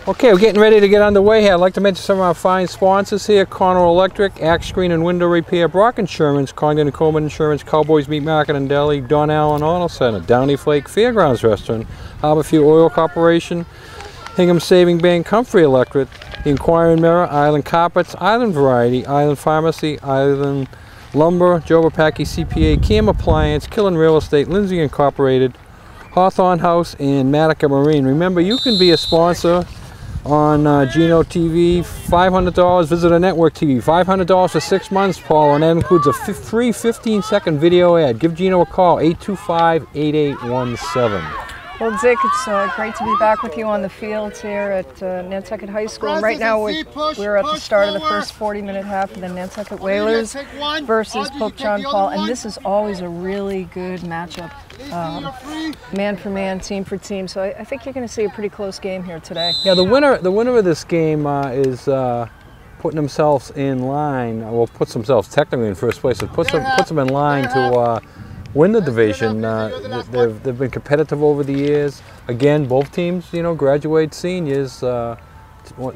Okay, we're getting ready to get underway here. I'd like to mention some of our fine sponsors here: Corner Electric, Axe Screen and Window Repair, Brock Insurance, Congdon and Coleman Insurance, Cowboys Meat Market and Deli, Don Allen Auto Center, Downy Flake Fairgrounds Restaurant, Harborview Oil Corporation, Hingham Saving Bank, Comfrey Electric, The Inquiring Mirror, Island Carpets, Island Variety, Island Pharmacy, Island Lumber, Joe Rapaki CPA, Cam Appliance, Killen Real Estate, Lindsay Incorporated, Hawthorne House, and Matica Marine. Remember, you can be a sponsor on Gino TV, $500, Visitor Network TV, $500 for 6 months, Paul, and that includes a free 15-second video ad. Give Gino a call, 825-8817. Well, Dick, it's great to be back with you on the fields here at Nantucket High School. And right now we're at the start of the first 40-minute half of the Nantucket Whalers versus Pope John Paul, and this is always a really good matchup, man for man, team for team. So I think you're going to see a pretty close game here today. Yeah, the winner of this game is putting themselves in line. Well, puts themselves technically in first place. It puts them in line to win the division. They've been competitive over the years. Again, both teams, you know, graduate seniors.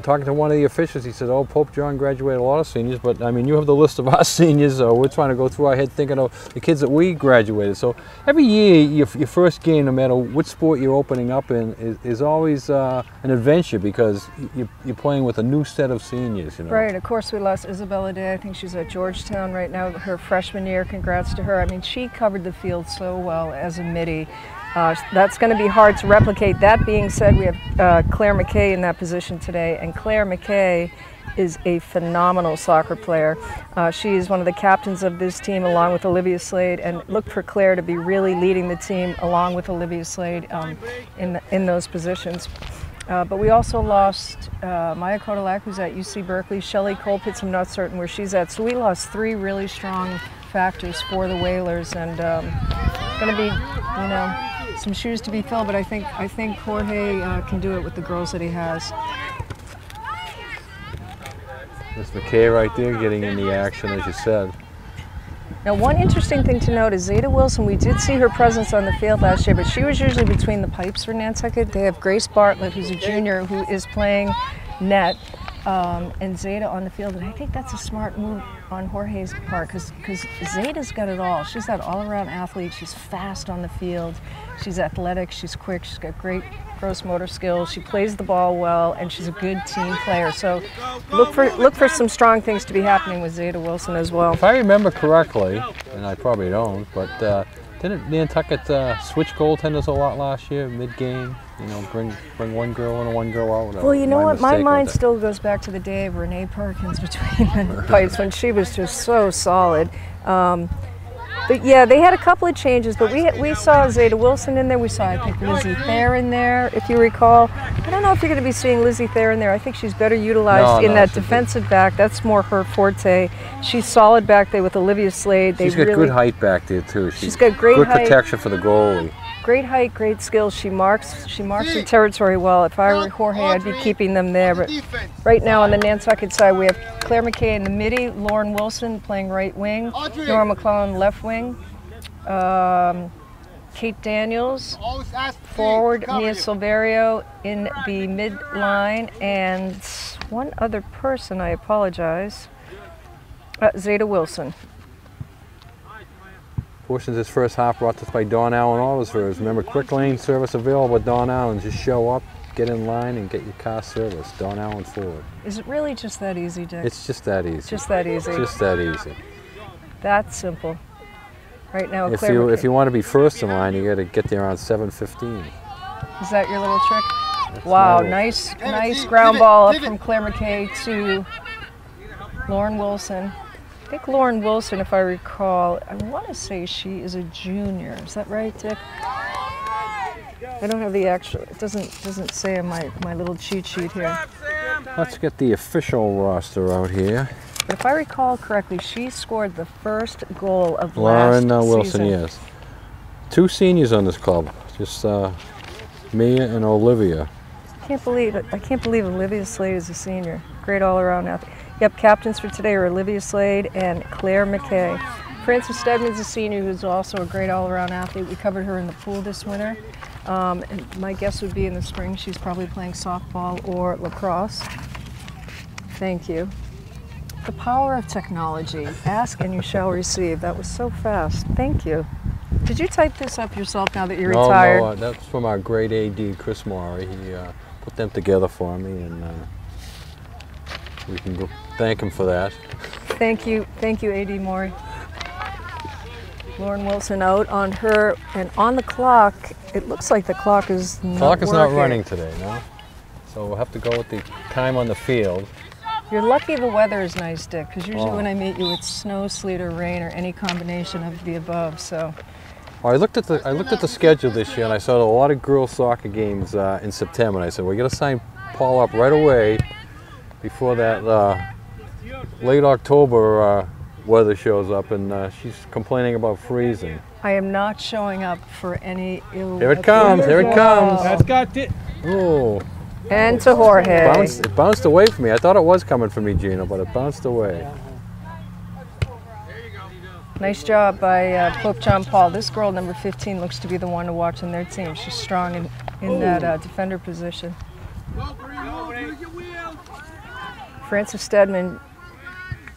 Talking to one of the officials, he said, "Oh, Pope John graduated a lot of seniors, but I mean, you have the list of our seniors. We're trying to go through our head thinking of the kids that we graduated." So every year, your first game, no matter which sport you're opening up in, is always an adventure because you're playing with a new set of seniors. You know. Right. Of course, we lost Isabella Day. I think she's at Georgetown right now. Her freshman year. Congrats to her. I mean, she covered the field so well as a midi. That's going to be hard to replicate. That being said, we have Claire McKay in that position today, and Claire McKay is a phenomenal soccer player. She is one of the captains of this team along with Olivia Slade, and look for Claire to be really leading the team along with Olivia Slade in those positions. But we also lost Maya Kodalak, who's at UC Berkeley. Shelley Colpitz, I'm not certain where she's at. So we lost 3 really strong factors for the Whalers, and going to be, you know, some shoes to be filled, but I think Jorge can do it with the girls that he has. Miss McKay right there getting in the action, as you said. Now, one interesting thing to note is Zeta Wilson. We did see her presence on the field last year, but she was usually between the pipes for Nantucket. They have Grace Bartlett, who's a junior, who is playing net, and Zeta on the field. And I think that's a smart move on Jorge's part because Zeta's got it all. She's that all-around athlete. She's fast on the field. She's athletic. She's quick. She's got great gross motor skills. She plays the ball well, and she's a good team player. So look for some strong things to be happening with Zeta Wilson as well. If I remember correctly, and I probably don't, but didn't Nantucket switch goaltenders a lot last year, mid-game? You know, bring one girl in and one girl out. Well, you know what? My mind still goes back to the day of Renee Perkins between the pipes when she was just so solid. But yeah, they had a couple of changes, but we saw Zeta Wilson in there. We saw, I think, Lizzie Thayer in there, if you recall. I don't know if you're going to be seeing Lizzie Thayer in there. I think she's better utilized in that defensive back. That's more her forte. She's solid back there with Olivia Slade. She's got good height back there, too. She's got great height. Good protection for the goalie. Great height, great skills. She marks her territory well. If I were Jorge, I'd be keeping them there. But right now on the Nantucket side, we have Claire McKay in the midi, Lauren Wilson playing right wing, Nora McClellan left wing, Kate Daniels forward, Mia Silverio in the mid line, and one other person, I apologize, Zeta Wilson. Portions of this first half brought to us by Don Allen Auto Service. Remember, quick lane service available at Don Allen. Just show up, get in line, and get your car serviced. Don Allen Ford. Is it really just that easy, Dick? It's just that easy. Just that easy. Just that easy. That's simple. Right now, if you want to be first in line, you got to get there around 7:15. Is that your little trick? That's wow, nice ground ball up from Claire McKay to Lauren Wilson. I think Lauren Wilson, if I recall, I want to say she is a junior. Is that right, Dick? I don't have the actual. It doesn't say on my little cheat sheet here. Let's get the official roster out here. But if I recall correctly, she scored the first goal of Lauren last Wilson, season. yes. 2 seniors on this club. Just Mia and Olivia. I can't believe it. I can't believe Olivia Slade is a senior. Great all-around athlete. Yep, captains for today are Olivia Slade and Claire McKay. Frances Stedman's a senior who's also a great all-around athlete. We covered her in the pool this winter. And my guess would be in the spring she's probably playing softball or lacrosse. Thank you. The power of technology. Ask and you shall receive. That was so fast. Thank you. Did you type this up yourself now that you're retired? No, that's from our great AD, Chris Maury. He put them together for me, and we can go thank him for that. Thank you, AD Maury. Lauren Wilson out on her, and on the clock, it looks like the clock is not Clock is not working. running today, no? So we'll have to go with the time on the field. You're lucky the weather is nice, Dick, because usually when I meet you, it's snow, sleet, or rain, or any combination of the above. So. Well, I looked at the schedule this year, and I saw a lot of girls soccer games in September. And I said, we got to sign Paul up right away before that late October weather shows up, and she's complaining about freezing. I am not showing up for any ill. Here it comes! Here it comes! That's got it. Oh! And to Jorge. It bounced away from me. I thought it was coming for me, Gino, but it bounced away. Nice job by Pope John Paul. This girl, number 15, looks to be the one to watch in their team. She's strong in that defender position. Francis Stedman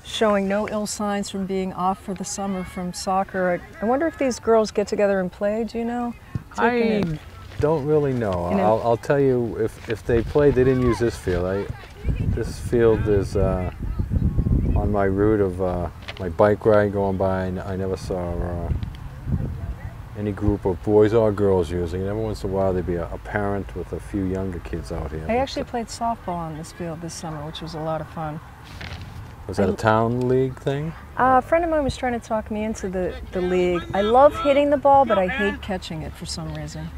showing no ill signs from being off for the summer from soccer. I wonder if these girls get together and play, do you know? I don't really know. I'll tell you, if they played, they didn't use this field. This field is on my route of my bike ride going by, and I never saw any group of boys or girls using it. Every once in a while there'd be a parent with a few younger kids out here. I actually played softball on this field this summer, which was a lot of fun. Was that a town league thing? A friend of mine was trying to talk me into the league. I love hitting the ball, but I hate catching it for some reason.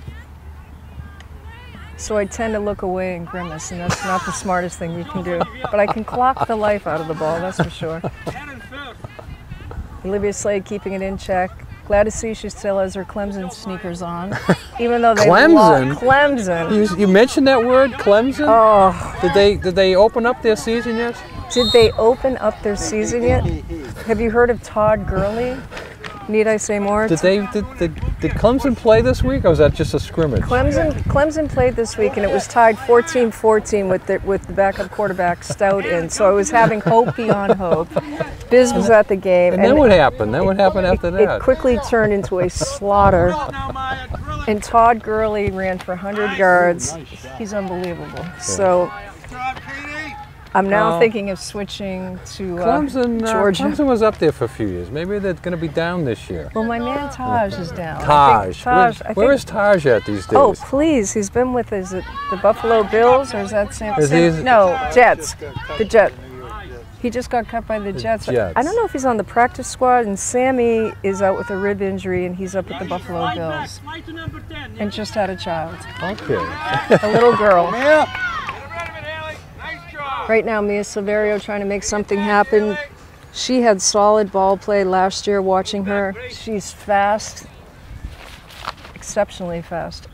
So I tend to look away and grimace, and that's not the smartest thing you can do. But I can clock the life out of the ball, that's for sure. Olivia Slade keeping it in check. Glad to see she still has her Clemson sneakers on, even though they Clemson? Clemson. You mentioned that word, Clemson? Oh. Did they open up their season yet? Did they open up their season yet? Have you heard of Todd Gurley? Need I say more? Did Clemson play this week, or was that just a scrimmage? Clemson played this week, and it was tied 14-14 with the backup quarterback Stout in. So I was having hope beyond hope. Biz was at the game. And then what happened? Then what happened after that? It quickly turned into a slaughter. And Todd Gurley ran for 100 yards. He's unbelievable. So I'm now thinking of switching to Georgia. Clemson was up there for a few years. Maybe they're going to be down this year. Well, my man Taj is down. Where is Taj at these days? Oh, please. He's been with, is it the Buffalo Bills, or is that Sam? No, Jets. The Jets. He just got cut by the Jets. I don't know if he's on the practice squad, and Sammy is out with a rib injury, and he's up with the Buffalo Bills. And just had a child. Okay. A little girl. Right now, Mia Silverio trying to make something happen. She had solid ball play last year watching her. She's fast, exceptionally fast.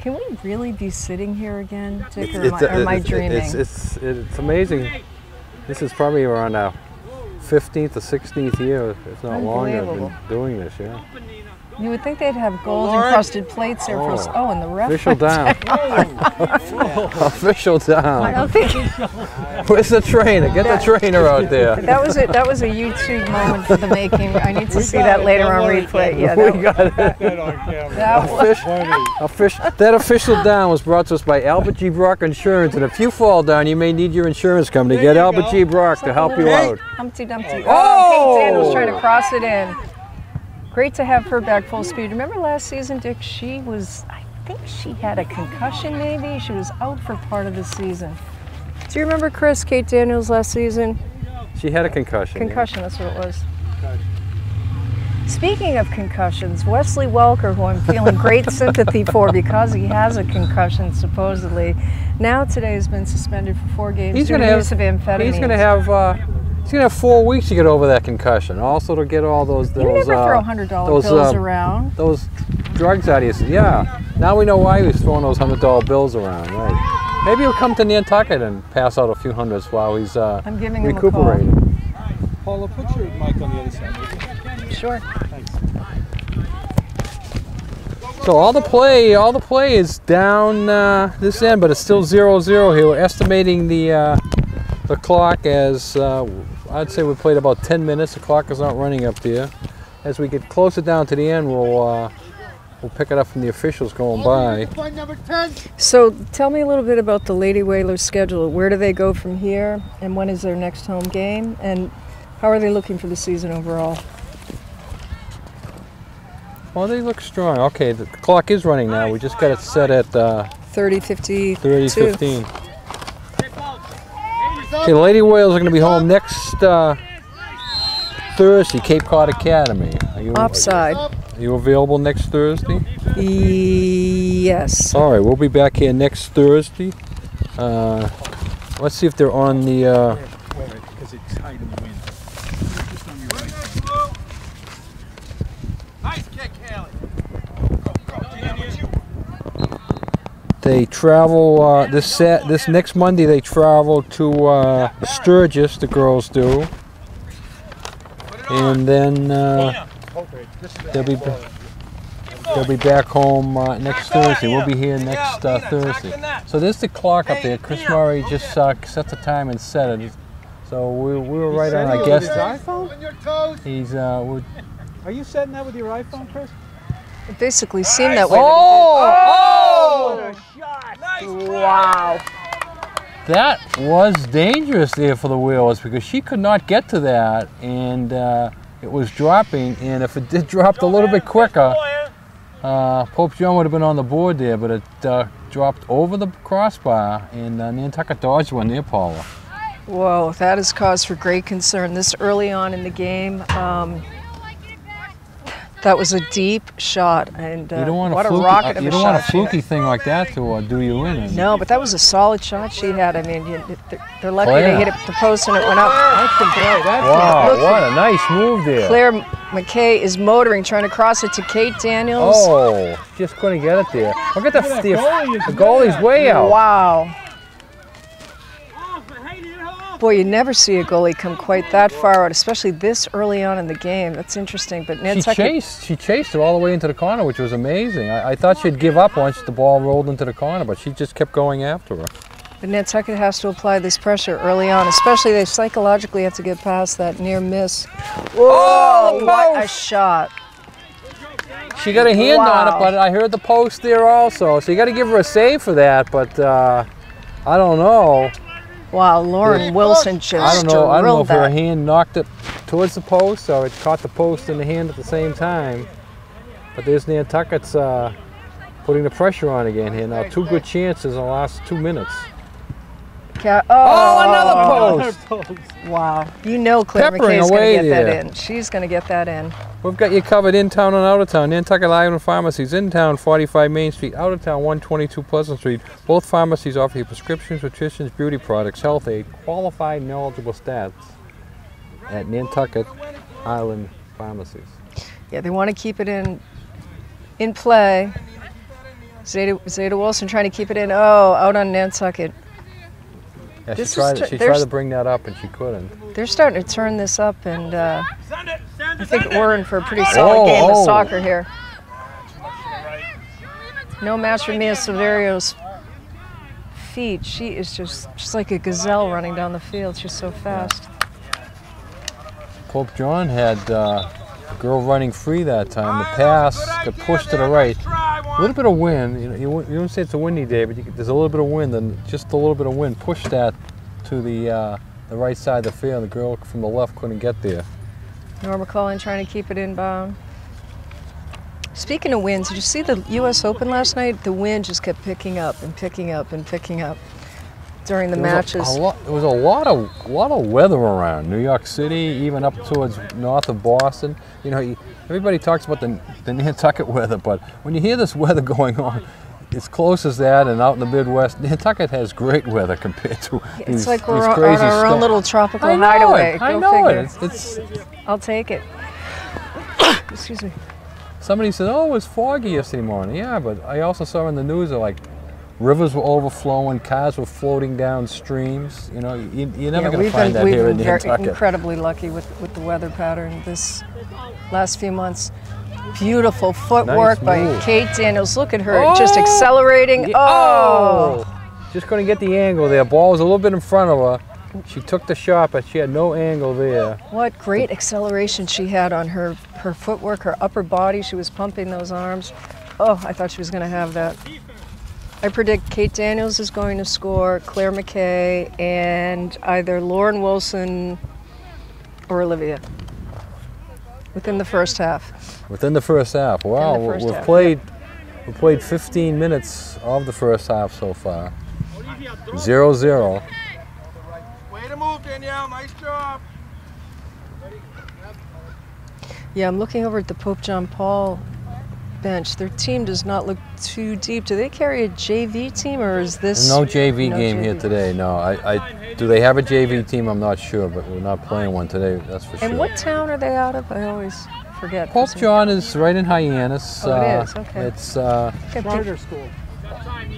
Can we really be sitting here again, Dick, or am I dreaming? It's amazing. This is probably around our 15th or 16th year, if not longer, I've been doing this, yeah. You would think they'd have gold-encrusted plates there for us. Oh, and the ref. Official down. Official down. I don't think. Where's the trainer? Get the trainer out there. That was it. That was a YouTube moment for the making. I need to see that later on replay. Yeah, we got it on camera. That official down was brought to us by Albert G. Brock Insurance. And if you fall down, you may need your insurance company. Get Albert G. Brock to help you out. Humpty Dumpty. Oh! Kate Daniels trying to cross it in. Great to have her back full speed. Remember last season, Dick? She was, I think she had a concussion maybe. She was out for part of the season. Do you remember, Chris, Kate Daniels last season? She had a concussion. Concussion, yeah. That's what it was. Speaking of concussions, Wesley Welker, who I'm feeling great sympathy for because he has a concussion, supposedly, now today has been suspended for 4 games due to use of amphetamines. He's going to have 4 weeks to get over that concussion. Also to get all those you never throw $100 bills around. Those drugs out of you. Yeah. Now we know why he was throwing those $100 bills around. Right. Maybe he'll come to Nantucket and pass out a few hundreds while he's I'm giving recuperating. Him a call. Paula, put your mic on the other side. Sure. Thanks. So all the play is down this end, but it's still 0-0 here. We're estimating the clock as I'd say we played about 10 minutes. The clock is not running up there. As we get closer down to the end, we'll pick it up from the officials going by. So tell me a little bit about the Lady Whalers schedule. Where do they go from here, and when is their next home game, and how are they looking for the season overall? Well, they look strong. Okay, the clock is running now. We just got it set at 30:52. 30:15. Okay, the Lady Whales are going to be home next Thursday, Cape Cod Academy. Offside. Are you available next Thursday? Yes. All right, we'll be back here next Thursday. Let's see if they're on the... Wait, because it's tight in the wind. Just on your right. Nice kick, Haley. They travel this next Monday. They travel to Sturgis. The girls do, and then they'll be back home next Thursday. We'll be here next Thursday. So there's the clock up there. Chris Murray just set the time and set it. So we were right on. I guess he's. Are you setting that with your iPhone, Chris? It basically seemed that way. Oh! Wow. That was dangerous there for the Whalers because she could not get to that, and it was dropping. And if it did drop a little bit quicker, Pope John would have been on the board there. But it dropped over the crossbar, and Nantucket dodged one there, Paula. Whoa, that is cause for great concern. This early on in the game, that was a deep shot, and you don't want what a a fluky, rocket of you a don't shot. want a fluky thing like that to do you in. No, but that was a solid shot she had. I mean, they're lucky Claire. they hit it the post and it went up. Wow, what a nice move there. Claire McKay is motoring, trying to cross it to Kate Daniels. Oh, just couldn't get it there. Look at the goalie's way out. Wow. Boy, you never see a goalie come quite that far out, especially this early on in the game. That's interesting. But Nantucket, She chased her all the way into the corner, which was amazing. I thought she'd give up once the ball rolled into the corner, but she just kept going after her. but Nantucket has to apply this pressure early on, especially they psychologically have to get past that near miss. Oh, the What a post! shot. She got a hand on Wow. it, but I heard the post there also. So you got to give her a save for that, but I don't know. Wow, Lauren Wilson just I don't know drilled if her that. hand knocked it towards the post or it caught the post in the hand at the same time. But there's Nantucket's putting the pressure on again here. Now 2 good chances in the last 2 minutes. Oh, another post! Wow. You know Claire Peppering McKay's going away to get that there. in. She's going to get that in. We've got you covered in town and out of town. Nantucket Island Pharmacies, in town 45 Main Street, out of town 122 Pleasant Street. Both pharmacies offer you prescriptions, nutrition, beauty products, health aid, qualified and knowledgeable stats at Nantucket Island Pharmacies. Yeah, they want to keep it in play. Zeta Wilson trying to keep it in. Oh, out on Nantucket. Yeah, This she is tried to bring that up and she couldn't. They're starting to turn this up, and I think we're in for a pretty solid game of soccer here. No match for Mia Severio's feet. She is just like a gazelle running down the field. She's so fast. Pope John had a girl running free that time. The pass got pushed to the right. A little bit of wind. You don't say it's a windy day, but there's a little bit of wind, and just a little bit of wind pushed that to the right side of the field. The girl from the left couldn't get there. Norma Cullen trying to keep it inbound. Speaking of winds, did you see the U.S. Open last night? The wind just kept picking up and picking up and picking up during the matches. There was a lot of weather around New York City, even up towards north of Boston. You know, everybody talks about the Nantucket weather, but when you hear this weather going on, as close as that and out in the Midwest, Nantucket has great weather compared to It's like these we're crazy on our own little tropical hideaway. I Go know figure. it. I'll take it. Excuse me. Somebody said, "Oh, it was foggy yesterday morning." Yeah, but I also saw in the news that like rivers were overflowing, cars were floating down streams. You know, you're never going to find that here in We've Nantucket. been incredibly lucky with the weather pattern this last few months. Beautiful footwork Nice by move. Kate Daniels. Look at her, just accelerating. Oh! Just couldn't get the angle there. Ball was a little bit in front of her. She took the shot, but she had no angle there. What great acceleration she had on her footwork, her upper body. She was pumping those arms. Oh, I thought she was going to have that. I predict Kate Daniels is going to score, Claire McKay, and either Lauren Wilson or Olivia within the first half. Within the first half. Wow, the first we've half, played 15 minutes of the first half so far. 0-0. Way to move, Danielle. Nice job. Yeah, I'm looking over at the Pope John Paul bench. Their team does not look too deep. Do they carry a JV team, or is this No JV game JV? here today. No, do they have a JV team? I'm not sure, but we're not playing one today. That's for sure. And what town are they out of? I always forget. Pope John is right in Hyannis. Oh, it is, okay. It's Charter school.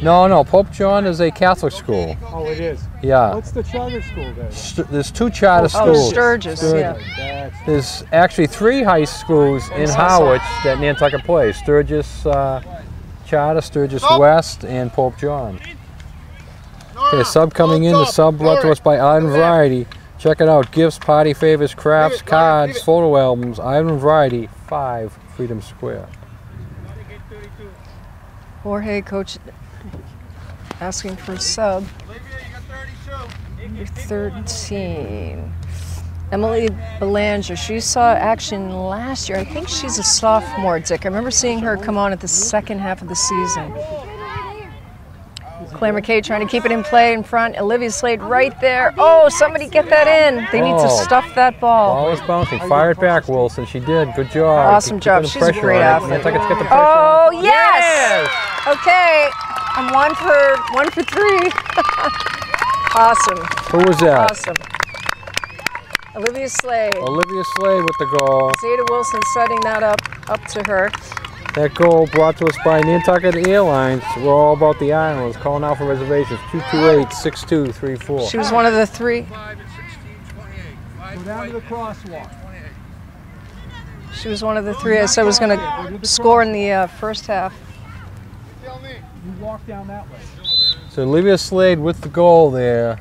no. Pope John is a Catholic school. Oh, it is. Yeah. What's the charter school there? There's 2 charter Oh, schools. Sturgis, yeah. That's There's actually 3 high schools in Harwich that Nantucket plays. Sturgis Charter, Sturgis West, and Pope John. Okay, sub coming in. The sub brought to us by Ivan Variety. Check it out. Gifts, party favors, crafts, cards, photo albums. Ivan Variety, 5 Freedom Square. Jorge, coach, asking for a sub. Number 13. Emily Belanger, she saw action last year. I think she's a sophomore, Dick. I remember seeing her come on at the second half of the season. Claire McKay trying to keep it in play in front. Olivia Slade right there. Oh, somebody get that in. They need to stuff that ball. Ball was bouncing. Fire it back, Wilson. She did. Good job. Awesome job. Keeping the She's a pressure great on it. athlete. Nantucket's got the pressure Oh, on it. yes! Okay, I'm one for 3. Awesome, Who was that? awesome. Olivia Slade. Olivia Slade with the goal. Zeta Wilson setting that up to her. That goal brought to us by Nantucket Airlines. We're all about the islands. Calling out for reservations. 228-6234. She was one of the 3. Go down to the crosswalk. She was one of the 3 I said was going to score in the first half. You walk down that way. So Olivia Slade with the goal there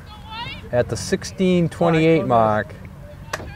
at the 16:28 mark.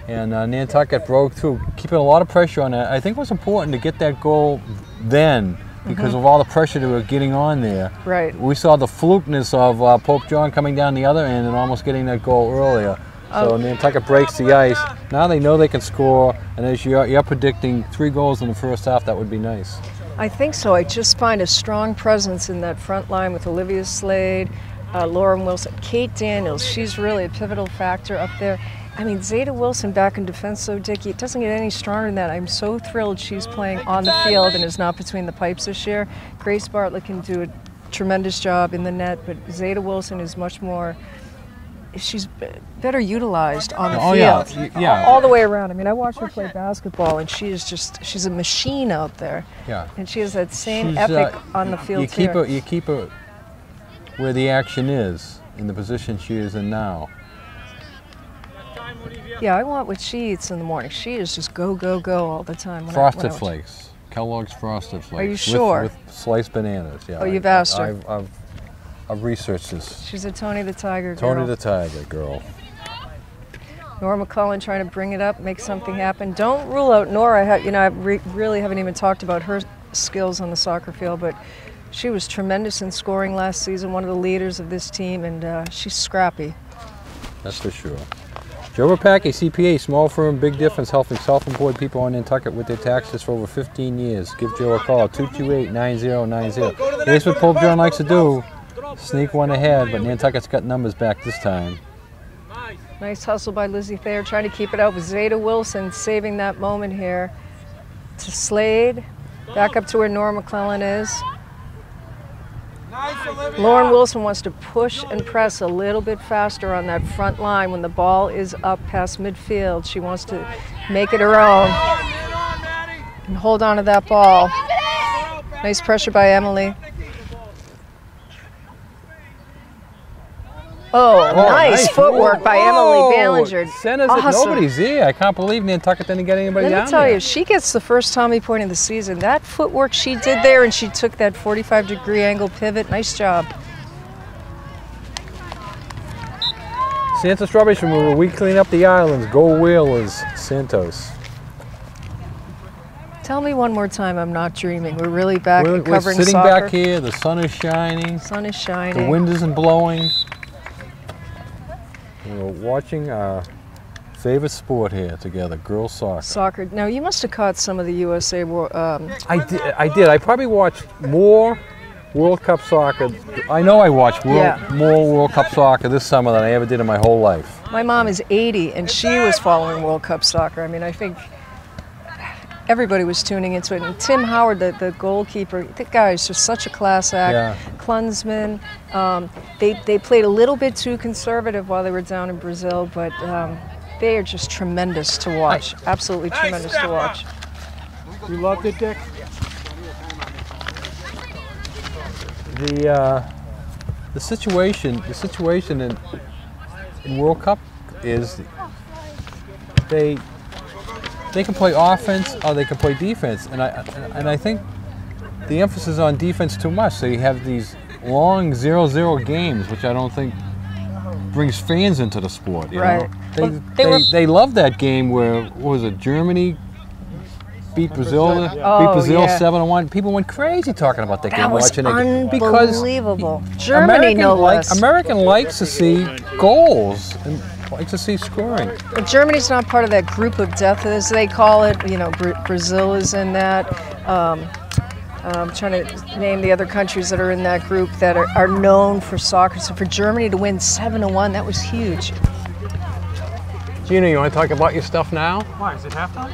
And Nantucket broke through, keeping a lot of pressure on that. I think it was important to get that goal then because of all the pressure they were getting on there. Right. We saw the flukeness of Pope John coming down the other end and almost getting that goal earlier. So Nantucket breaks the ice. Now they know they can score, and as you're predicting 3 goals in the first half, that would be nice. I think so. I just find a strong presence in that front line with Olivia Slade, Lauren Wilson, Kate Daniels. She's really a pivotal factor up there. I mean, Zeta Wilson back in defense, so Dickie, it doesn't get any stronger than that. I'm so thrilled she's playing on the field and is not between the pipes this year. Grace Bartlett can do a tremendous job in the net, but Zeta Wilson is much more, she's better utilized on the field. Yeah. All the way around. I mean, I watch her play basketball, and she is just, she's a machine out there. Yeah. And she has that same She's, ethic on the field, You keep her where the action is, in the position she is in now. Yeah, I want what she eats in the morning. She is just go, go, go all the time. Frosted Flakes. Kellogg's Frosted Flakes. Are you sure? With sliced bananas, yeah. Oh, you've asked her. I've researched this. She's a Tony the Tiger girl. Tony the Tiger girl. Nora McCullen trying to bring it up, make something happen. Don't rule out Nora. I really haven't even talked about her skills on the soccer field, but she was tremendous in scoring last season, one of the leaders of this team, and she's scrappy. That's for sure. Joe Rapacki, CPA, small firm, big difference, helping self-employed people in Nantucket with their taxes for over 15 years. Give Joe a call, 228-9090. Here's what Pope John likes to do. Sneak one ahead, but Nantucket's got numbers back this time. Nice hustle by Lizzie Thayer, trying to keep it out with Zeta Wilson, saving that moment here. To Slade, back up to where Nora McClellan is. Lauren Wilson wants to push and press a little bit faster on that front line when the ball is up past midfield. She wants to make it her own and hold on to that ball. Nice pressure by Emily. Oh, nice footwork by Emily Ballinger. Centers it. Nobody's here. I can't believe Nantucket didn't get anybody down there. Let me tell you, she gets the first Tommy point of the season. That footwork she did there, and she took that 45-degree angle pivot. Nice job. Santos Strawberries Removal. We clean up the islands. Go Whalers. Santos. Tell me one more time I'm not dreaming. We're really back and covering We're sitting soccer. back here. The sun is shining. Sun is shining. The wind isn't blowing. We're watching our favorite sport here together, girls soccer. Soccer. Now, you must have caught some of the USA. I did. I probably watched more World Cup soccer. I know I watched more World Cup soccer this summer than I ever did in my whole life. My mom is 80, and she was following World Cup soccer. I mean, I think everybody was tuning into it. And Tim Howard, the goalkeeper, that guy is just such a class act. Yeah. Klinsmann, they played a little bit too conservative while they were down in Brazil, but they are just tremendous to watch. Absolutely tremendous to watch. You loved it, Dick? The situation in World Cup is they can play offense or they can play defense, and I think the emphasis on defense too much. So you have these long 0-0 games, which I don't think brings fans into the sport. You Right. know? Well, They love that game where, what was it, Germany beat Brazil, beat Oh, Brazil yeah. 7-1. People went crazy talking about that game, That was watching it because unbelievable. Germany, no less. American likes to see goals and likes to see scoring. But Germany's not part of that group of death, as they call it. You know, Brazil is in that. I'm trying to name the other countries that are in that group that are known for soccer. So for Germany to win 7-1, that was huge. Gina, you want to talk about your stuff now? Why, is it halftime?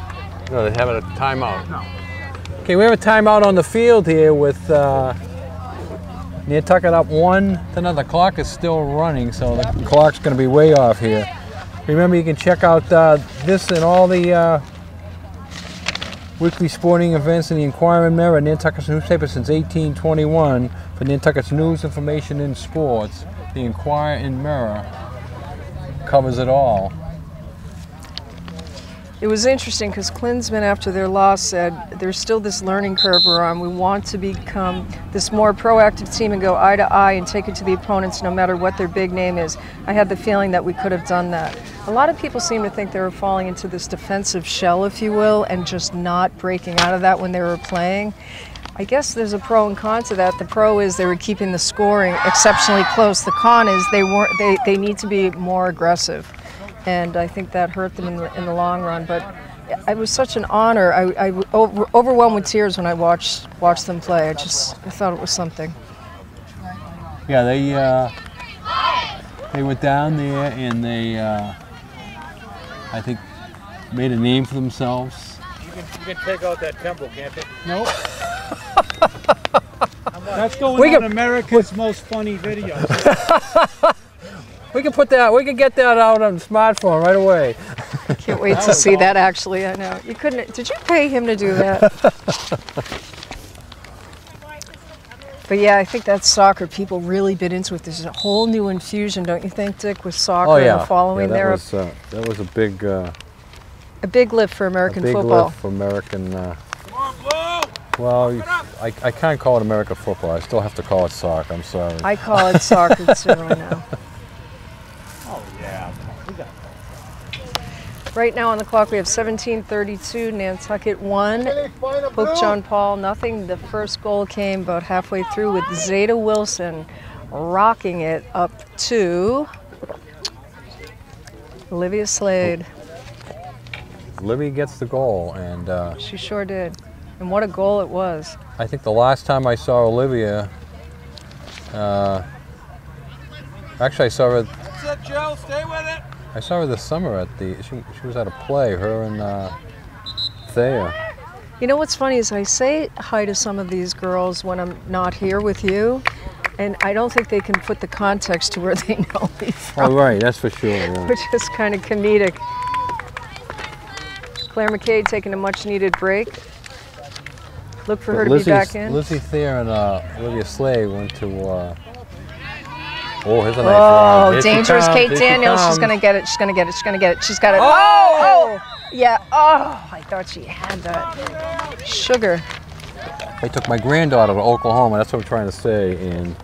No, they have a timeout. No. Okay, we have a timeout on the field here with Nantucket up 1-0. The clock is still running, so the clock's going to be way off here. Remember, you can check out this and all the weekly sporting events in the Inquirer and Mirror, Nantucket's newspaper since 1821. For Nantucket's news, information, and sports, the Inquirer and Mirror covers it all. It was interesting because Klinsmann, after their loss, said there's still this learning curve we're on. We want to become this more proactive team and go eye to eye and take it to the opponents no matter what their big name is. I had the feeling that we could have done that. A lot of people seem to think they were falling into this defensive shell, if you will, and just not breaking out of that when they were playing. I guess there's a pro and con to that. The pro is they were keeping the scoring exceptionally close. The con is they need to be more aggressive. And I think that hurt them in the long run. But it was such an honor. I was overwhelmed with tears when I watched them play. I thought it was something. Yeah, they were down there and they, I think, made a name for themselves. You can take out that temple, can't you? Nope. That's going on America's Most Funny Videos. We can put that. We can get that out on the smartphone right away. Can't wait to see that. Actually, I know you couldn't. Did you pay him to do that? But yeah, I think that's soccer. People really bit into it. There's a whole new infusion, don't you think, Dick, with soccer and the following there. That was a big lift for American big football. lift for American. Come on, Blue! Well, I can't call it American football. I still have to call it soccer. I'm sorry. I call it soccer too right now. Oh, yeah. Right now on the clock we have 17:32, Nantucket 1, Hope John Paul nothing. The first goal came about halfway through with Zeta Wilson rocking it up to Olivia Slade. Olivia gets the goal, and She sure did. And what a goal it was. I think the last time I saw Olivia, actually I saw her. That's it, Jill. Stay with it. I saw her this summer at she was at a play, her and Thea. You know what's funny is I say hi to some of these girls when I'm not here with you, and I don't think they can put the context to where they know me from. Oh, right, that's for sure. Yeah. Which is kind of comedic. Claire McCade taking a much-needed break. Look for her to be back in. Lizzie Thayer and Olivia Slade went to Oh, here's a nice run. Oh, Here she dangerous comes, Kate here she Daniels. She's comes. going to get it. She's going to get it. She's going to get it. She's got it. Oh! Yeah. Oh, I thought she had that. Sugar. I took my granddaughter to Oklahoma. That's what I'm trying to say. And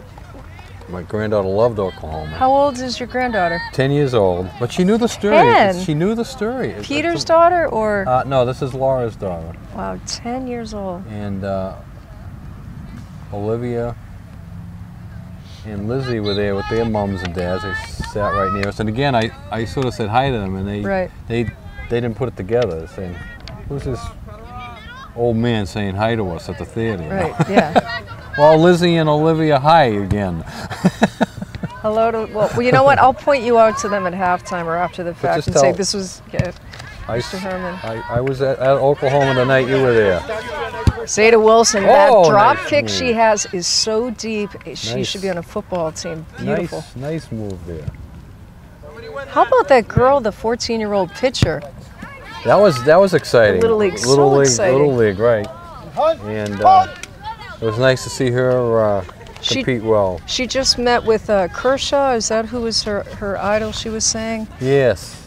my granddaughter loved Oklahoma. How old is your granddaughter? 10 years old. But she knew the story. 10? She knew the story. Peter's daughter or? No, this is Laura's daughter. Wow, 10 years old. And Olivia and Lizzie were there with their mums and dads. They sat right near us. And again, I sort of said hi to them, and they didn't put it together, saying, "Who's this old man saying hi to us at the theater?" Right, yeah. Well, Lizzie and Olivia, hi again. Hello to, well, you know what? I'll point you out to them at halftime or after the fact just and say tell- this was Mr. Herman. I was at Oklahoma the night you were there. Zeta Wilson, Oh, that drop nice kick move. she has is so deep. She Nice. should be on a football team. Beautiful. Nice move there. How about that girl, the 14-year-old pitcher? That was exciting. Little League, Little so League, exciting. Little League, right? And it was nice to see her compete well. She just met with Kershaw. Is that who was her idol, she was saying? Yes.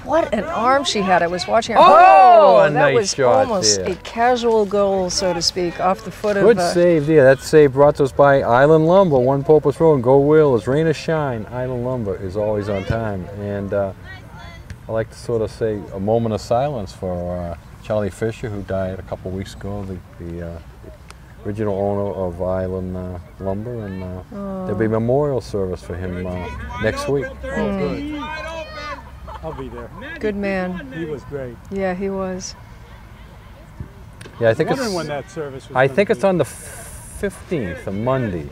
What an arm she had. I was watching her. Oh, a that nice was shot almost there. a casual goal, so to speak, off the foot Good of... save there. That save brought to us by Island Lumber, 1 Popus Road. Go Wheelers, rain or shine. Island Lumber is always on time. And I like to sort of say a moment of silence for Charlie Fisher, who died a couple weeks ago, the original owner of Island Lumber. And there'll be a memorial service for him next week. I'll be there. Good man. He was great. Yeah, he was. Yeah, I think Wondering it's. when that service was I gonna think be. it's on the 15th, a Monday.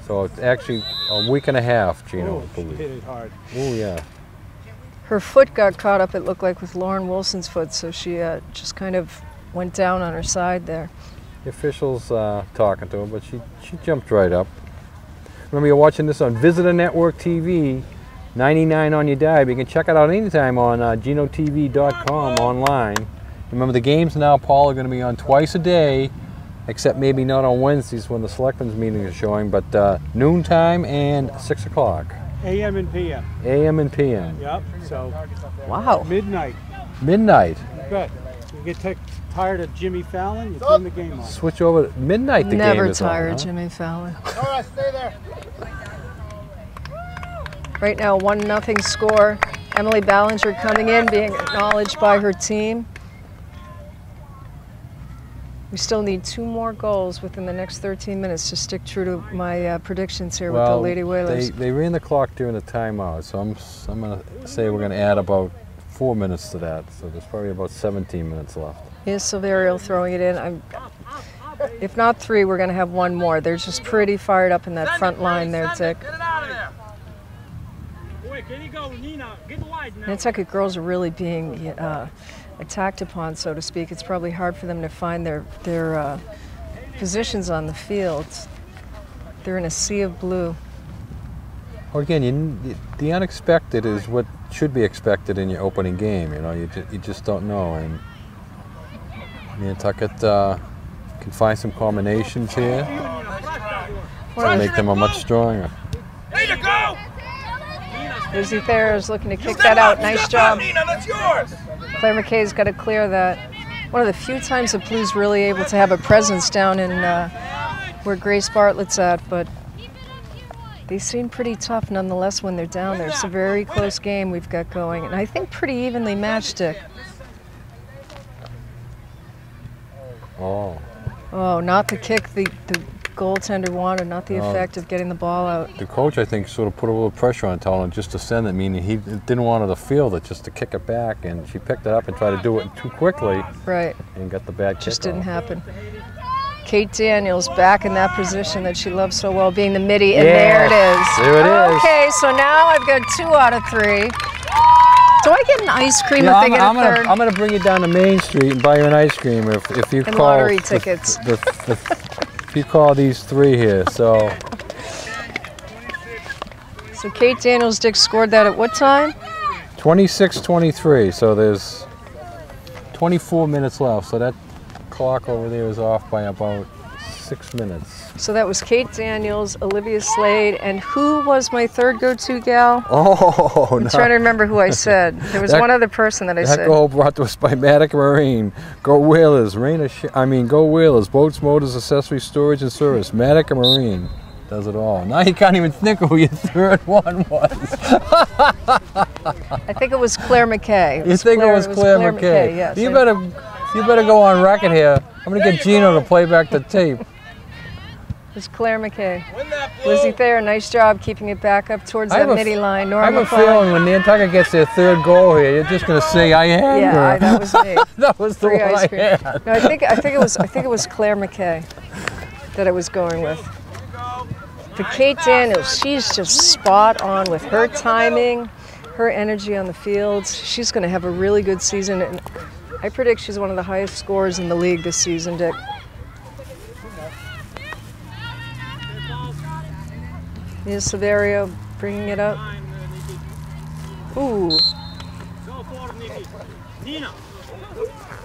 So it's actually a week and a half, Gino, Oh, I she believe. hit it hard. Oh, yeah. Her foot got caught up, it looked like, with Lauren Wilson's foot, so she just kind of went down on her side there. The officials talking to her, but she jumped right up. Remember, you're watching this on Visitor Network TV, 99 on your dime. You can check it out anytime on GinoTV.com online. Remember, the games now, Paul, are going to be on twice a day, except maybe not on Wednesdays when the selectmen's meeting is showing, but noontime and 6 o'clock, AM and PM. a.m. and p.m. Yep. So Wow. midnight. Midnight. Good. You get tired of Jimmy Fallon, you turn the game on. Switch over to midnight. The Never game is tired, on, huh? Jimmy Fallon. All right, stay there. Right now, 1-0 score. Emily Ballinger coming in, being acknowledged by her team. We still need 2 more goals within the next 13 minutes to stick true to my predictions here with the Lady Whalers. They ran the clock during the timeout, so I'm going to say we're going to add about 4 minutes to that. So there's probably about 17 minutes left. Here's Silverio throwing it in. If not 3, we're going to have 1 more. They're just pretty fired up in that front line there, Dick. Get it out of there. Nantucket girls are really being attacked upon, so to speak. It's probably hard for them to find their positions on the field. They're in a sea of blue. Well, again, the unexpected is what should be expected in your opening game. You know, you just don't know, and Nantucket can find some combinations here to make them a much stronger. Way to go! Lizzie Thayer is looking to kick that out. Nice job. Nina, that's yours. Claire McKay's got to clear that. One of the few times the Blues really able to have a presence down in where Grace Bartlett's at, but they seem pretty tough nonetheless when they're down there. It's a very close game we've got going, and I think pretty evenly matched, Dick. Oh. Oh, not the kick the goaltender wanted, not the No. effect of getting the ball out. The coach, I think, sort of put a little pressure on, telling him just to send it, meaning he didn't want her to field it, just to kick it back, and she picked it up and tried to do it too quickly Right, and got the bad kick just didn't off. happen. Kate Daniels back in that position that she loves so well, being the midi, and Yes, there it is. there it is. Okay, so now I've got 2 out of 3. Do I get an ice cream Yeah, if they get a third? I'm gonna bring you down to Main Street and buy you an ice cream if you And call lottery the- tickets. if you call these 3 here. So Kate Daniels, Dick scored that at what time? 26-23. So there's 24 minutes left. So that clock over there is off by about 6 minutes. So that was Kate Daniels, Olivia Slade, and who was my third go-to gal? Oh, I'm trying to remember who I said. There was one other person that I That said. goal brought to us by Matic Marine. Go Whalers, Go Whalers, boats, motors, accessories, storage, and service. Matic Marine does it all. Now you can't even think of who your third one was. I think it was Claire McKay. You think it was Claire McKay? Yes. You better go on record here. I'm gonna get Gino to play back the tape. It was Claire McKay. Win that, Blue. Lizzie Thayer, nice job keeping it back up towards I that have a midi line. I Norma have a McClellan. feeling when Nantucket gets their third goal here, you're just gonna say I had Yeah, her. that was me. That was the Free one ice I cream. had. No, I think it was Claire McKay that I was going with. For Kate Daniels, she's just spot on with her timing, her energy on the fields. She's going to have a really good season, and I predict she's one of the highest scorers in the league this season, Dick. Mia Severio bringing it up. Ooh. Go forward, Nikki. Nina,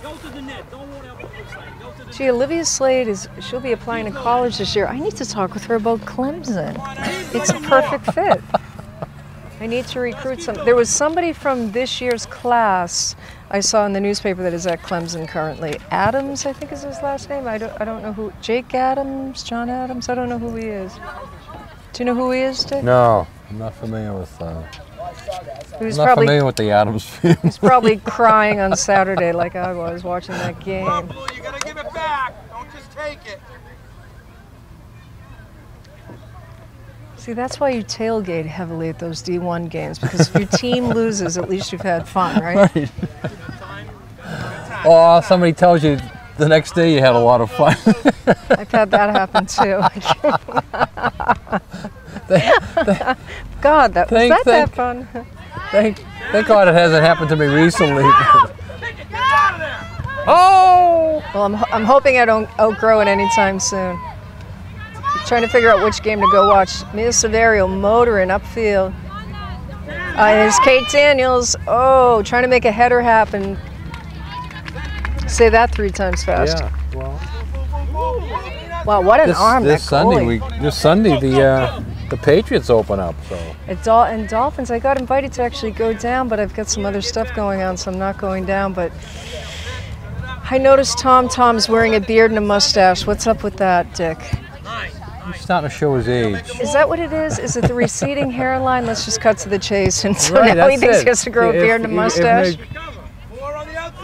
go to the net. Don't worry about the side. Go to the Gee, Olivia Slade she'll be applying to college this year. I need to talk with her about Clemson. It's a perfect fit. I need to recruit some. There was somebody from this year's class I saw in the newspaper that is at Clemson currently. Adams, I think is his last name. I don't know who. Jake Adams, John Adams. I don't know who he is. Do you know who he is, Dick? No, I'm not familiar with. He was I'm not familiar with the Adams film. He's probably crying on Saturday like I was watching that game. Blue, you gotta give it back. Don't just take it. See, that's why you tailgate heavily at those D1 games, because if your team loses, at least you've had fun, right? Right. Or somebody tells you the next day you had a lot of fun. I've had that happen too. God, was that fun? Thank God it hasn't happened to me recently. Get out of there. Oh! Well, I'm hoping I don't outgrow it anytime soon. Trying to figure out which game to go watch. Mia Severio motoring upfield. There's Kate Daniels. Oh, trying to make a header happen. Say that 3 times fast. Yeah. Well, Wow, what an arm this that Sunday, goalie. this Sunday the Patriots open up. So And Dolphins, I got invited to actually go down, but I've got some other stuff going on, so I'm not going down. But I noticed Tom's wearing a beard and a mustache. What's up with that, Dick? he's starting to show his age. Is that what it is? Is it the receding hairline? Let's just cut to the chase. And so Right, now he that's thinks it. he has to grow a If- beard and a if- mustache.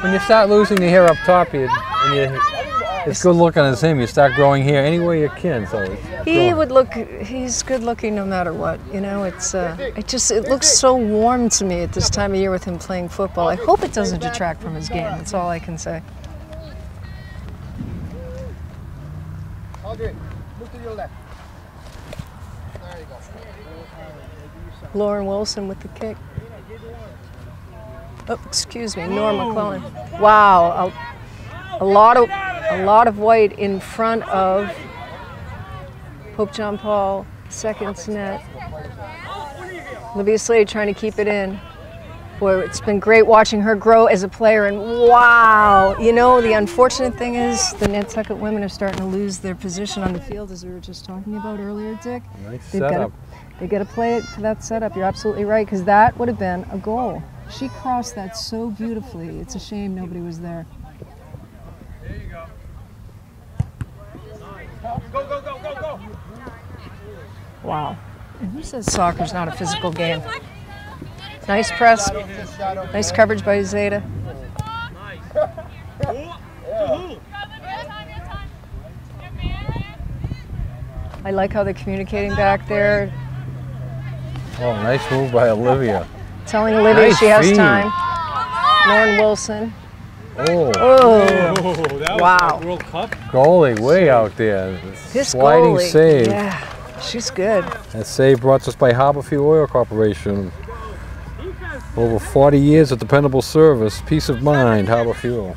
When you start losing the hair up top, it's good looking as him. You start growing hair any way you can. So He's good looking no matter what. You know, it looks so warm to me at this time of year with him playing football. I hope it doesn't detract from his game. That's all I can say. Audrey, move to your left. There you go. Lauren Wilson with the kick. Oh, excuse me, Norma McClellan. Wow, a lot of white in front of Pope John Paul II's net. Olivia Slade trying to keep it in. Boy, it's been great watching her grow as a player, and wow! You know, the unfortunate thing is the Nantucket women are starting to lose their position on the field, as we were just talking about earlier, Dick. nice They've setup. They got to play it for that setup. You're absolutely right, because that would have been a goal. She crossed that so beautifully. It's a shame nobody was there. There you go. Go, go, go, go, go. Wow. And who says soccer's not a physical game? Nice press. Nice coverage by Zeta. I like how they're communicating back there, Oh, nice move by Olivia. telling Olivia Nice she has feed. time. Lauren Wilson. Oh, Oh, that wow. World Cup. goalie way out there. This Sliding goalie. save. Yeah, she's good. That save brought to us by Harborview Oil Corporation. Over 40 years of dependable service, peace of mind, Harbor Fuel.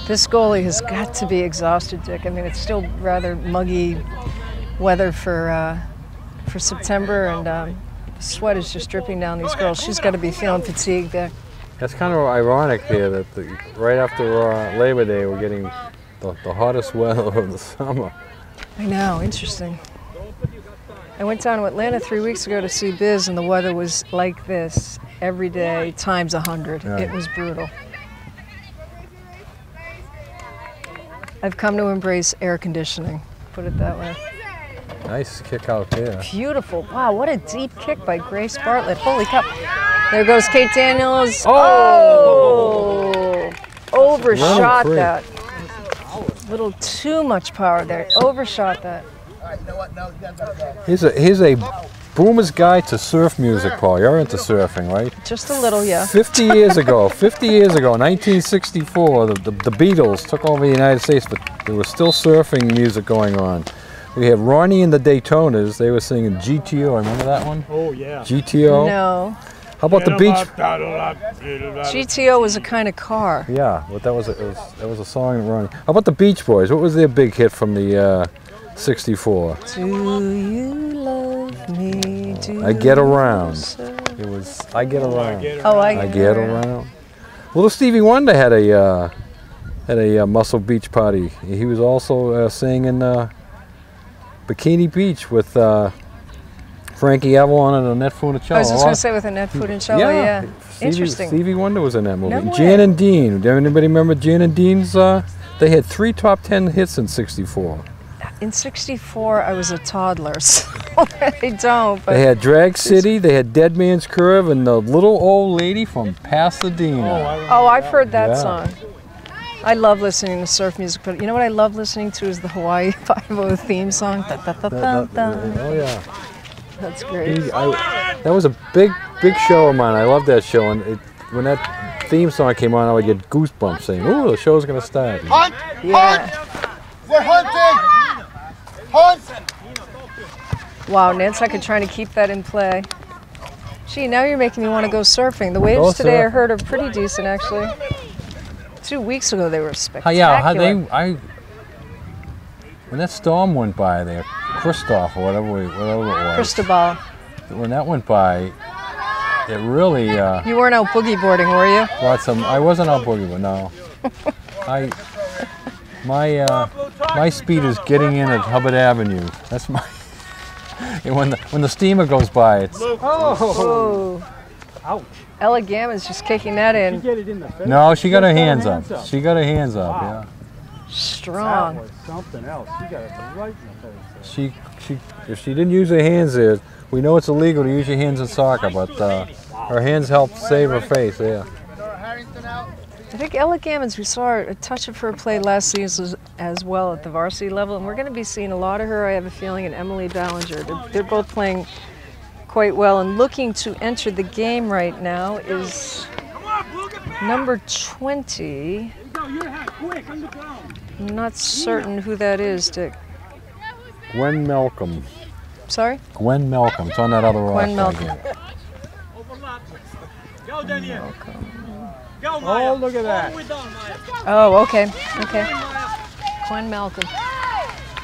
This goalie has got to be exhausted, Dick. I mean, it's still rather muggy weather for September, and the sweat is just dripping down these girls. She's got to be feeling fatigued there. That's kind of ironic here that right after Labor Day we're getting the hottest weather of the summer. I know, interesting. I went down to Atlanta 3 weeks ago to see Biz, and the weather was like this every day, times 100. Yeah. It was brutal. I've come to embrace air conditioning, put it that way. Nice kick out there. Beautiful. Wow, what a deep kick by Grace Bartlett. Holy cow. There goes Kate Daniels. Oh! Overshot Running free. that. A little too much power there. Overshot that. Here's a boomer's guide to surf music, Paul. You're into surfing, right? Just a little, yeah. 50 years ago, 1964, the Beatles took over the United States, but there was still surfing music going on. We have Ronnie and the Daytonas. They were singing GTO. Remember that one? Oh, yeah. GTO. No. How about the beach? GTO was a kind of car. Yeah, but that was a song that Ronnie. How about the Beach Boys? What was their big hit from the '64? Do you love me? Do I Get Around. so? It was I Get Around. Oh, I Get Around. Little Stevie Wonder had a Muscle Beach party. He was also singing Bikini Beach with Frankie Avalon and Annette Funicello. I was just going to say with Annette Funicello, yeah. Interesting. Stevie Wonder was in that movie. No way. Jan and Dean. Do anybody remember Jan and Dean's? They had 3 top 10 hits in '64. In '64, I was a toddler, so I don't. But They had Drag City, they had Dead Man's Curve, and the Little Old Lady from Pasadena. oh, I've heard that Yeah. song. I love listening to surf music, but you know what I love listening to is the Hawaii Five-0 theme song. Da, da, da, da, da. Oh yeah. That's great. That was a big show of mine. I loved that show, and when that theme song came on, I would get goosebumps saying, "Ooh, the show's gonna start." Hunt! Yeah. We're hunting! Hunt! Wow, Nantucket trying to keep that in play. Gee, now you're making me want to go surfing. The waves Go today I surf. heard are pretty decent, actually. 2 weeks ago they were spectacular. When that storm went by there, Christoph or whatever it was. Cristobal. When that went by, it really You weren't out boogie boarding, were you? brought some. I wasn't out boogie, but no. My speed is getting in at Hubbard Avenue. That's my. And when the steamer goes by, it's. Oh. Ouch. Ella Gamma's just kicking that in. Get it in the face. No, she got her hands Hands up. up. She got her hands up. Wow. Yeah. Strong. That was something else. She got it right in the face. If she didn't use her hands there, we know it's illegal to use your hands in soccer, but her hands helped save her face. Yeah. I think Ella Gammons, we saw a touch of her play last season as well at the varsity level, and we're going to be seeing a lot of her, I have a feeling, and Emily Ballinger. They're both playing quite well, and looking to enter the game right now is number 20. Quick, on the ground. I'm not certain who that is, Dick. Gwen Malcolm. Sorry? Gwen Malcolm. It's on that other Gwen roster Malcolm. again. Overlap. Go, Daniel. Go, Oh, Maya. look at that. All the way down, Maya. Oh, okay. Okay. Gwen Malcolm.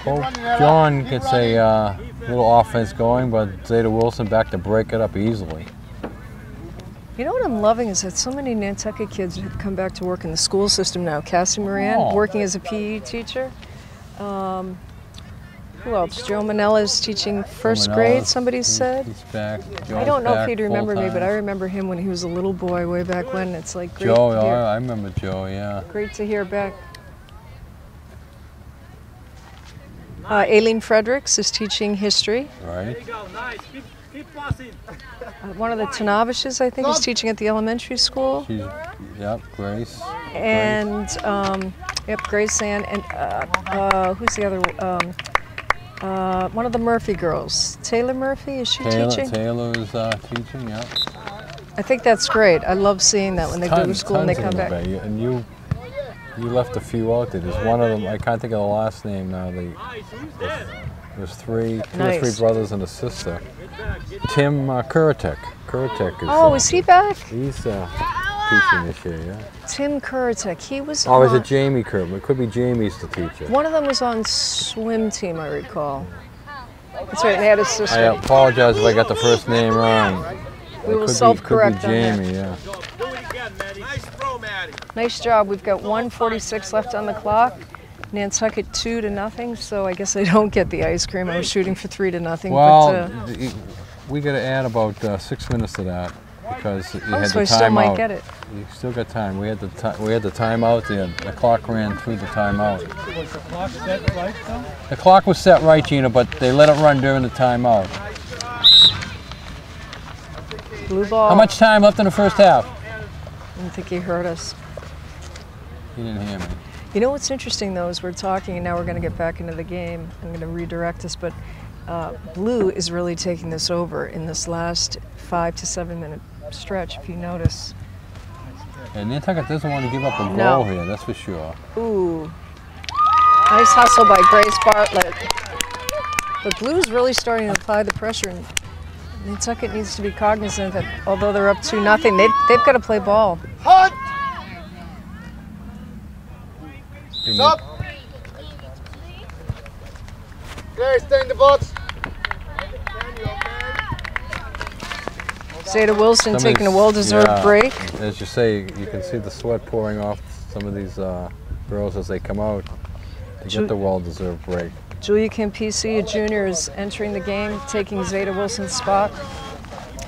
Well, John gets a little offense going, but Zeta Wilson back to break it up easily. You know what I'm loving is that so many Nantucket kids have come back to work in the school system now. Cassie Moran, Oh. working as a PE teacher. Who else? Joe Manella is teaching first Someone grade, else, somebody said. He's back. I Joe's don't know if back he'd remember me, but I full-time. remember him when he was a little boy way back when. It's like great, Joe, to hear, I remember Joe, yeah. great to hear back. Aileen Fredericks is teaching history. Right? There you go, nice. Keep passing. One of the Tanavishes, I think, is teaching at the elementary school. She's, yep, Grace. And yep, Grace Ann, and who's the other? One of the Murphy girls, Taylor Murphy. Is she teaching? Taylor's teaching, yep. I think that's great. I love seeing that when they go to school and they Tons come of back. them, and you left a few out there. There's one of them. I can't think of the last name now. Nice. Who's there? There's two or Nice. three brothers and a sister. Tim Kuritek. Kuritek is. Oh, is he back? He's teaching this year, yeah. Tim Kuritek. He was. Oh, is on, it Jamie Kerb? It could be Jamie's the teacher. One of them was on swim team, I recall. That's right. They had a I sister. apologize if I got the first name wrong. We will Could self-correct be on that. Jamie, yeah. Do it again, Maddie. Nice throw, Maddie. Nice job. We've got 1:46 left on the clock. Nantucket 2-0, so I guess they don't get the ice cream. I was shooting for 3-0. Well, we got to add about 6 minutes to that because you had so the I still might timeout. get it. You still got time. We had the timeout. The clock ran through the timeout. Was the clock set right though? The clock was set right, Gina, but they let it run during the timeout. Blue ball. How much time left in the first half? I don't think he heard us. He didn't hear me. You know what's interesting though is we're talking and now we're going to get back into the game. I'm going to redirect us, but Blue is really taking this over in this last 5 to 7 minute stretch, if you notice. And Nantucket doesn't want to give up a No. goal here, that's for sure. Ooh. Nice hustle by Grace Bartlett. But Blue's really starting to apply the pressure. And Nantucket needs to be cognizant that although they're up 2-0, they've got to play ball. Hunt! Stop! Okay, stay in the box. Zeta Wilson Some of taking a these- well-deserved yeah, break. As you say, you can see the sweat pouring off some of these girls as they come out to get the well-deserved break. Julia Campisi, a junior, is entering the game, taking Zeta Wilson's spot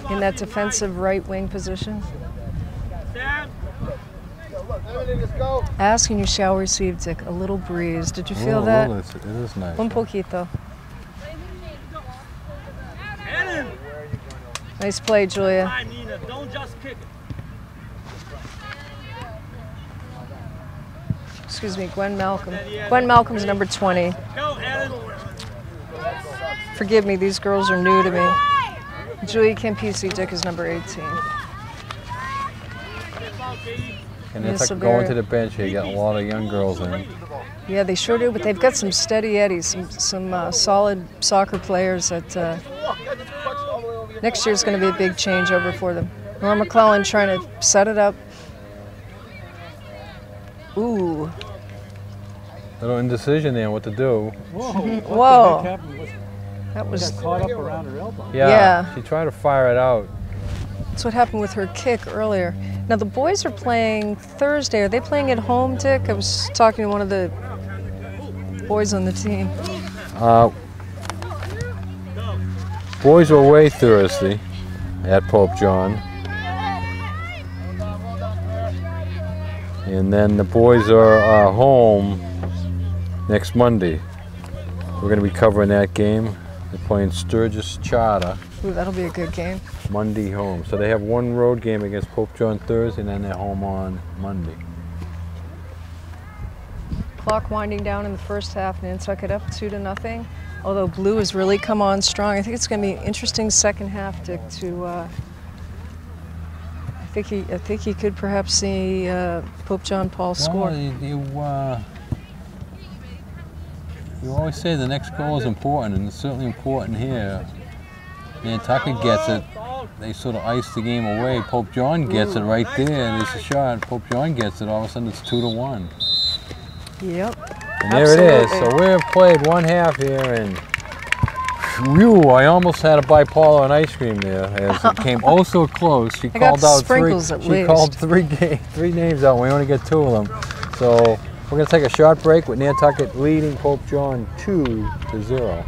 in that defensive right wing position. Let's go. Asking you shall receive, Dick. A little breeze. Did you feel Oh, that? well, it is nice. Un poquito. Ellen! Nice play, Julia. I mean, don't just kick it. Excuse me, Gwen Malcolm. Gwen Malcolm's number 20. Go, Ellen! Forgive me, these girls are new to me. Julia Campisi, Dick, is number 18. And Yeah, it's like so going very- to the bench here, you got a lot of young girls in. Yeah, they sure do, but they've got some steady eddies, some solid soccer players that next year's going to be a big changeover for them. Norm McClellan trying to set it up. Ooh. Little indecision there what to do. Whoa. That was, Caught up around her elbow. Yeah. She tried to fire it out. that's what happened with her kick earlier. Now the boys are playing Thursday. Are they playing at home, Dick? I was talking to one of the boys on the team. Boys were away Thursday at Pope John. And then the boys are home next Monday. We're going to be covering that game. They're playing Sturgis Charter Ooh, that'll be a good game. Monday home. So they have one road game against Pope John Thursday and then they're home on Monday. Clock winding down in the first half. Nantucket up 2-0. Although Blue has really come on strong. I think it's going to be an interesting second half, Dick, to I think he could perhaps see Pope John Paul score. Well, you always say the next goal is important, and it's certainly important here. Nantucket gets it. They sort of ice the game away. Pope John gets it right there. There's a shot. Pope John gets it. All of a sudden, it's 2-1. Yep. And there it is. Absolutely. So we've played one half here, and whew, I almost had a bipolar and ice cream there. As it came oh so close. She I got called out sprinkles three. at She least. called three names out. And we only get 2 of them. So we're going to take a short break with Nantucket leading Pope John 2-0.